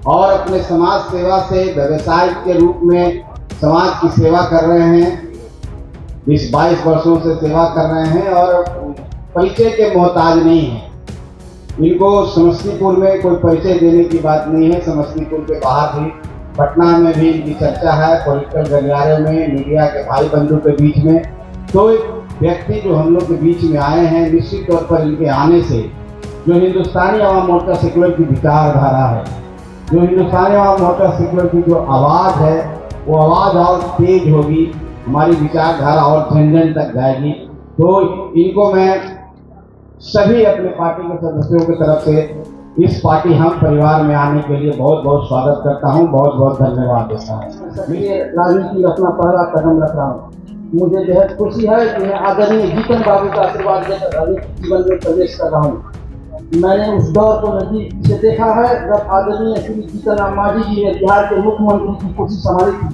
और अपने समाज सेवा से व्यवसाय के रूप में समाज की सेवा कर रहे हैं। 20-22 वर्षों से सेवा कर रहे हैं और परिचय के मोहताज नहीं हैं। इनको समस्तीपुर में कोई परिचय देने की बात नहीं है। समस्तीपुर के बाहर भी, पटना में भी इनकी चर्चा है, पॉलिटिकल गलियारे में, मीडिया के भाई बंधु के बीच में। तो एक व्यक्ति जो हम लोग के बीच में आए हैं, निश्चित तौर पर इनके आने से जो हिंदुस्तानी आवाम मोर्चा सेकुलर की विचारधारा है, जो हिंदुस्तानी आवाम मोर्चा सेकुलर की जो आवाज़ है, वो आवाज़ और तेज होगी, हमारी विचारधारा और जन जन तक जाएगी। तो इनको मैं सभी अपने पार्टी के सदस्यों की तरफ से इस पार्टी हम परिवार में आने के लिए बहुत बहुत स्वागत करता हूं, बहुत बहुत धन्यवाद देता हूं। मैं राजनीति में अपना पहला कदम रख रहा हूँ। मुझे बेहद खुशी है कि मैं आदरणीय जीतन बाबू का आशीर्वाद लेकर राजनीतिक जीवन में प्रवेश कर रहा हूँ। मैंने उस दौर को नजदीक से देखा है जब आदरणीय श्री जीतन राम मांझी जी ने बिहार के मुख्यमंत्री की कुर्सी संभाली थी।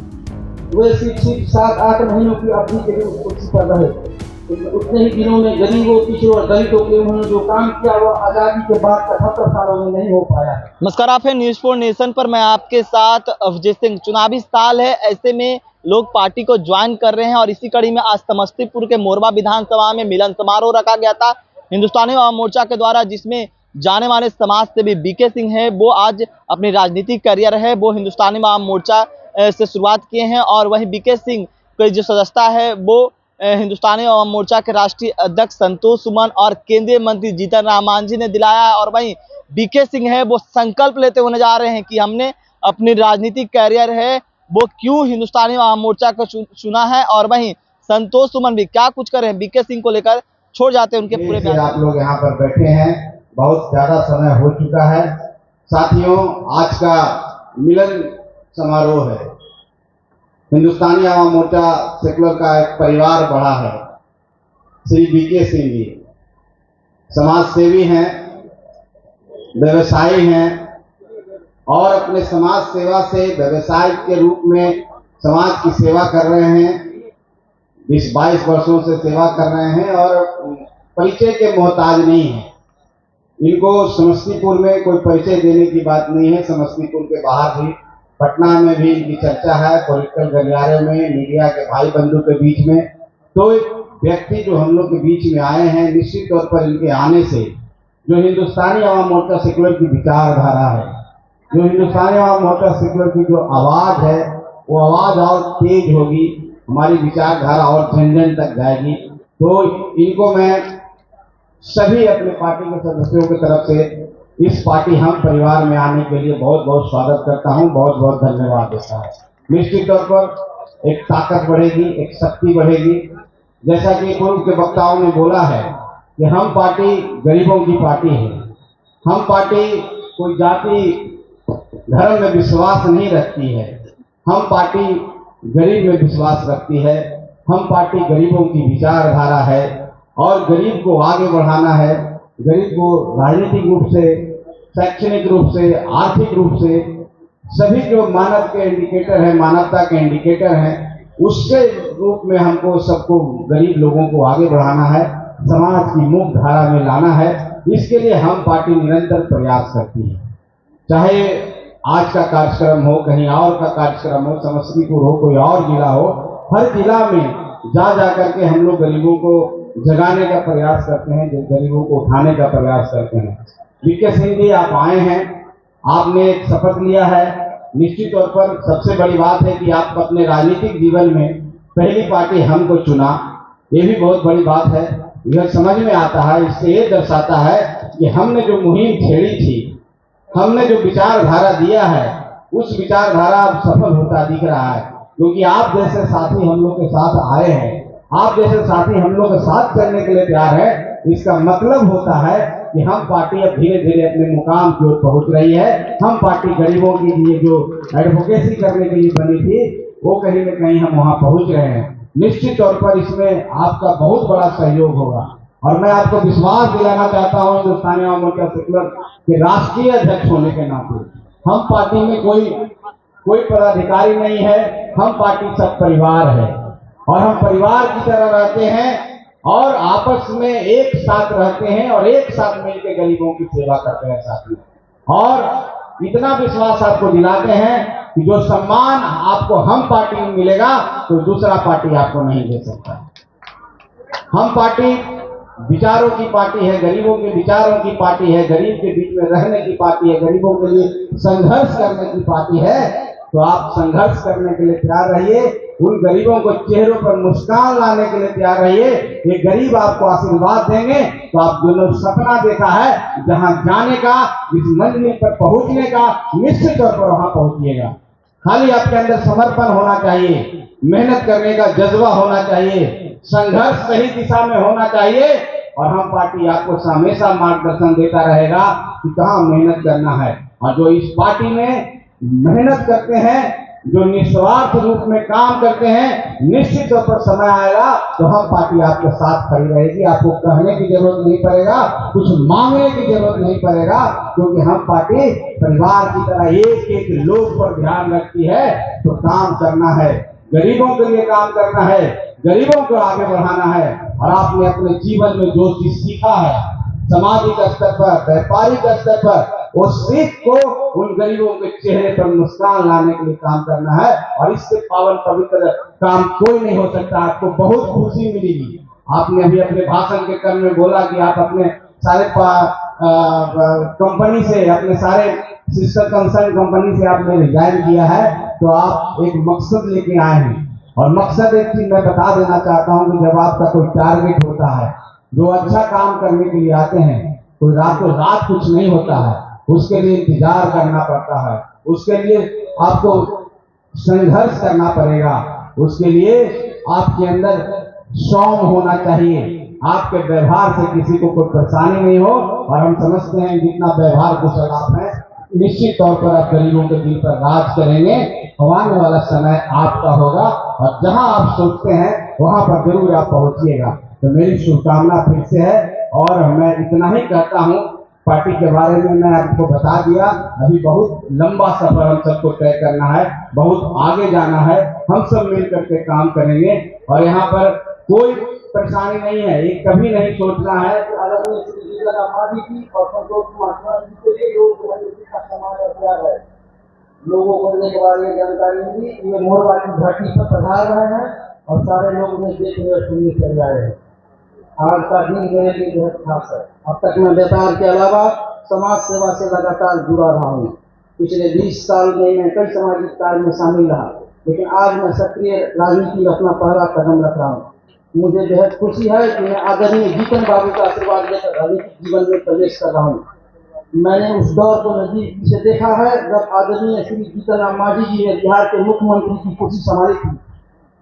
वे सिर्फ 7-8 महीनों की अवधि के लिए उस कुर्सी पर रहे। उतने ही दिनों में गरीबों, पिछड़ों और दलितों के उन्होंने जो काम किया वो आज़ादी के बाद 75 सालों में नहीं हो पाया। नमस्कार, आप है न्यूज़ 4 नेशन पर। मैं आपके साथ अवधेश सिंह। चुनावी साल है, ऐसे में लोग पार्टी को ज्वाइन कर रहे हैं और इसी कड़ी में आज समस्तीपुर के मोरबा विधानसभा में मिलन समारोह रखा गया था हिंदुस्तानी आवाम मोर्चा के द्वारा, जिसमें जाने माने समाज सेवी बीके सिंह है, वो आज अपनी राजनीतिक करियर है वो हिंदुस्तानी आवाम मोर्चा से शुरुआत किए हैं। और वहीं बीके सिंह की जो सदस्यता है वो हिंदुस्तानी आवाम मोर्चा के राष्ट्रीय अध्यक्ष संतोष सुमन और केंद्रीय मंत्री जीतन राम मांझी ने दिलाया है। और वहीं बीके सिंह है वो संकल्प लेते हुए नजर आ रहे हैं कि हमने अपनी राजनीतिक कैरियर है वो क्यों हिंदुस्तानी आवाम मोर्चा को चुना है। और वहीं संतोष सुमन भी क्या कुछ कर रहे हैं बीके सिंह को लेकर, छोड़ जाते हैं उनके पूरे बयान। आप लोग यहाँ पर बैठे हैं, बहुत ज्यादा समय हो चुका है। साथियों, आज का मिलन समारोह है। हिंदुस्तानी आवाम मोर्चा सेकुलर का एक परिवार बड़ा है। श्री बीके सिंह जी समाज सेवी हैं, व्यवसायी हैं और अपने समाज सेवा से व्यवसाय के रूप में समाज की सेवा कर रहे हैं। 20-22 वर्षों से सेवा कर रहे हैं और परिचय के मोहताज नहीं हैं। इनको समस्तीपुर में कोई परिचय देने की बात नहीं है। समस्तीपुर के बाहर भी, पटना में भी इनकी चर्चा है, पॉलिटिकल गलियारे में, मीडिया के भाई बंधु के बीच में। तो एक व्यक्ति जो हम लोग के बीच में आए हैं, निश्चित तौर पर इनके आने से जो हिंदुस्तानी आवाम मोर्चा सेकुलर की विचारधारा है, जो हिंदुस्तानी आवाम मोर्चा सेकुलर की जो आवाज़ है, वो आवाज़ और तेज होगी, हमारी विचारधारा और जन जन तक जाएगी। तो इनको मैं सभी अपने पार्टी के सदस्यों की तरफ से इस पार्टी हम परिवार में आने के लिए बहुत बहुत स्वागत करता हूं, बहुत बहुत धन्यवाद देता हूं। निश्चित तौर पर एक ताकत बढ़ेगी, एक शक्ति बढ़ेगी। जैसा कि पूर्व के वक्ताओं ने बोला है कि हम पार्टी गरीबों की पार्टी है। हम पार्टी कोई जाति धर्म में विश्वास नहीं रखती है। हम पार्टी गरीब में विश्वास रखती है। हम पार्टी गरीबों की विचारधारा है और गरीब को आगे बढ़ाना है। गरीब को राजनीतिक रूप से, शैक्षणिक रूप से, आर्थिक रूप से, सभी जो मानव के इंडिकेटर है, मानवता के इंडिकेटर हैं, उसके रूप में हमको सबको, गरीब लोगों को आगे बढ़ाना है, समाज की मुख्य धारा में लाना है। इसके लिए हम पार्टी निरंतर प्रयास करती है। चाहे आज का कार्यक्रम हो, कहीं और का कार्यक्रम हो, समस्तीपुर हो, कोई और जिला हो, हर जिला में जा करके हम लोग गरीबों को जगाने का प्रयास करते हैं, जो गरीबों को उठाने का प्रयास करते हैं। बीके सिंह जी, आप आए हैं, आपने एक शपथ लिया है। निश्चित तौर पर सबसे बड़ी बात है कि आप अपने राजनीतिक जीवन में पहली पार्टी हमको चुना, ये भी बहुत बड़ी बात है। यह समझ में आता है, इससे ये दर्शाता है कि हमने जो मुहिम छेड़ी थी, हमने जो विचारधारा दिया है, उस विचारधारा अब सफल होता दिख रहा है। क्योंकि आप जैसे साथी हम लोग के साथ आए हैं, आप जैसे साथी हम लोग के साथ करने के लिए तैयार है, इसका मतलब होता है कि हम पार्टी अब धीरे धीरे अपने मुकाम की ओर पहुंच रही है। हम पार्टी गरीबों के लिए जो एडवोकेसी करने के लिए बनी थी, वो कहीं न कहीं हम वहां पहुंच रहे हैं। निश्चित तौर पर इसमें आपका बहुत बड़ा सहयोग होगा और मैं आपको विश्वास दिलाना चाहता हूं, हिंदुस्तानी आवाम मोर्चा सेकुलर के राष्ट्रीय अध्यक्ष होने के नाते, हम पार्टी में कोई पदाधिकारी नहीं है। हम पार्टी सब परिवार है और हम परिवार की तरह रहते हैं और आपस में एक साथ रहते हैं और एक साथ मिलकर गरीबों की सेवा करते हैं साथी। और इतना विश्वास आपको दिलाते हैं कि जो सम्मान आपको हम पार्टी में मिलेगा तो दूसरा पार्टी आपको नहीं दे सकता। हम पार्टी विचारों की पार्टी है, गरीबों के विचारों की पार्टी है, गरीब के बीच में रहने की पार्टी है, गरीबों के लिए संघर्ष करने की पार्टी है। तो आप संघर्ष करने के लिए तैयार रहिए, उन गरीबों को चेहरों पर मुस्कान लाने के लिए तैयार रहिए। ये गरीब आपको आशीर्वाद देंगे तो आप दोनों सपना देखा है जहां जाने का, जिस मंजिल पर पहुंचने का, निश्चित तौर पर वहां पहुंचिएगा। खाली आपके अंदर समर्पण होना चाहिए, मेहनत करने का जज्बा होना चाहिए, संघर्ष सही दिशा में होना चाहिए और हम पार्टी आपको हमेशा मार्गदर्शन देता रहेगा कि कहाँ मेहनत करना है। और जो इस पार्टी में मेहनत करते हैं, जो निस्वार्थ रूप में काम करते हैं, निश्चित तौर पर समय आएगा तो हम पार्टी आपके साथ खड़ी रहेगी। आपको कहने की जरूरत नहीं पड़ेगा, कुछ मांगने की जरूरत नहीं पड़ेगा, क्योंकि हम पार्टी परिवार की तरह एक एक लोग पर ध्यान रखती है। तो काम करना है, गरीबों के लिए काम करना है, गरीबों को आगे बढ़ाना है। और आपने अपने जीवन में जो चीज सीखा है, सामाजिक स्तर पर, व्यापारिक स्तर पर, वो सीख को उन गरीबों के चेहरे पर मुस्कान लाने के लिए काम करना है। और इससे पावन पवित्र काम कोई नहीं हो सकता। आपको बहुत खुशी मिलेगी। आपने अभी अपने भाषण के क्रम में बोला कि आप अपने सारे कंपनी से, अपने सारे सिस्टर कंसर्न कंपनी से आपने रिजाइन किया है। तो आप एक मकसद लेके आए हैं, और मकसद एक चीज मैं बता देना चाहता हूं कि जब आपका कोई टारगेट होता है, जो अच्छा काम करने के लिए आते हैं, कोई रातों रात कुछ नहीं होता है, उसके लिए इंतजार करना पड़ता है, उसके लिए आपको संघर्ष करना पड़ेगा, उसके लिए आपके अंदर सौम्य होना चाहिए, आपके व्यवहार से किसी को कोई परेशानी नहीं हो। और हम समझते हैं जितना व्यवहार कुशल आप हैं, निश्चित तौर पर आप गरीबों के दिल पर राज करेंगे। आने वाला समय आपका होगा और जहां आप सोचते हैं वहां पर जरूर आप पहुंचिएगा। तो मेरी शुभकामना फिर से है। और मैं इतना ही कहता हूं, पार्टी के बारे में मैं आपको बता दिया। अभी बहुत लंबा सफर हम सबको तय करना है, बहुत आगे जाना है। हम सब मिल करके काम करेंगे और यहाँ पर कोई परेशानी नहीं है। ये कभी नहीं सोचना है कि अगर और संतोष कुमार जी के लिए है, लोगों को देने के बाद ये जानकारी मिली। ये मोरवा की घाटी पर पधार रहे हैं और सारे लोग उन्हें देखने और सुनने चले आ रहे हैं। आज का दिन मेरे लिए बहुत खास है। अब तक मैं व्यापार के अलावा समाज सेवा से लगातार जुड़ा रहा हूँ। पिछले 20 साल में मैं कई सामाजिक कार्य में शामिल रहा, लेकिन आज मैं सक्रिय राजनीति में अपना पहला कदम रख रहा हूँ। मुझे बेहद खुशी है कि मैं आदरणीय जीतन बाबू का आशीर्वाद लेकर राजनीतिक जीवन में प्रवेश कर रहा हूँ। मैंने उस दौर को नजदीक से देखा है जब आदरणीय श्री जीतन राम मांझी जी ने बिहार के मुख्यमंत्री की कुर्सी संभाली थी।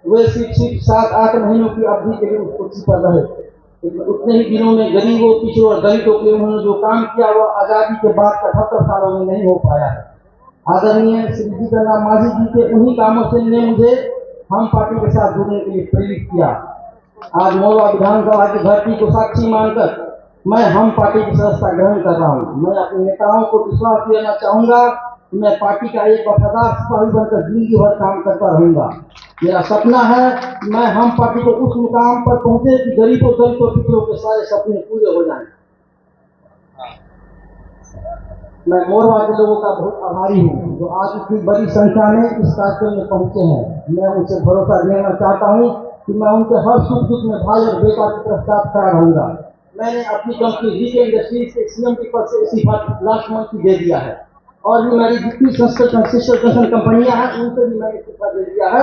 वे सिर्फ 7-8 महीनों की अवधि के लिए उस कुर्सी पर रहे, लेकिन उतने ही दिनों में गरीबों, पिछड़ों और दलितों के लिए उन्होंने जो काम किया वह आजादी के बाद 78 सालों में नहीं हो पाया है। आदरणीय श्री जीतन राम मांझी जी के उन्हीं कामों से ने मुझे हम पार्टी के साथ जुड़ने के लिए प्रेरित किया। आज मोरवा विधानसभा की धरती को साक्षी मानकर मैं हम पार्टी की सदस्यता ग्रहण कर रहा हूँ। मैं अपने नेताओं को विश्वास देना चाहूंगा कि मैं पार्टी का एक वफादार सिपाही बनकर जिंदगी भर काम करता रहूंगा। मेरा सपना है कि मैं हम पार्टी को उस मुकाम पर पहुंचे कि गरीबों, दलितों, पिछड़ों के सारे सपने पूरे हो जाएं। मैं मोरवा के लोगों का बहुत आभारी हूँ जो आज इतनी बड़ी संख्या में इस कार्यक्रम में पहुंचे हैं। मैं उनसे भरोसा देना चाहता हूँ कि मैं उनके हर सुख दुख में भाई और बेटा की तरफ साथ खड़ा रहूंगा। मैंने अपनी कंपनी डीके इंडस्ट्रीज के सीएम के पद से इस्तीफा लास्ट मंथ दे दिया है, और भी मेरी जितनी सिस्टर कंपनियां हैं उनसे भी मैंने इस्तीफा दे दिया है।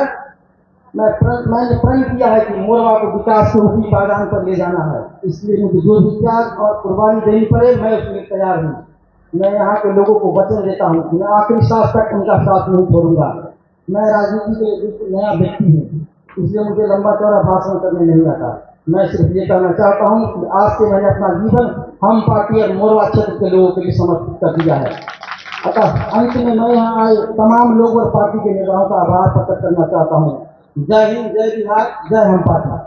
मैंने प्रण किया है कि मोरवा को विकास के ऊपरी पायदान पर ले जाना है, इसलिए मुझे जो भी त्याग और कुर्बानी देनी पड़े मैं उसके लिए तैयार हूँ। मैं यहाँ के लोगों को वचन देता हूँ कि मैं आखिरी सांस तक उनका साथ नहीं छोड़ूंगा। मैं राजनीति के बिल्कुल नया व्यक्ति हूँ, इसलिए मुझे लंबा चौड़ा भाषण करने नहीं आता। मैं सिर्फ ये कहना चाहता हूँ कि आज से मैंने अपना जीवन हम पार्टी और मोरवा क्षेत्र के लोगों के लिए समर्पित कर दिया है। अतः अंत में मैं यहाँ आए तमाम लोग और पार्टी के नेताओं का आभार प्रकट करना चाहता हूँ। जय हिंद, जय बिहार, जय हम पार्टी।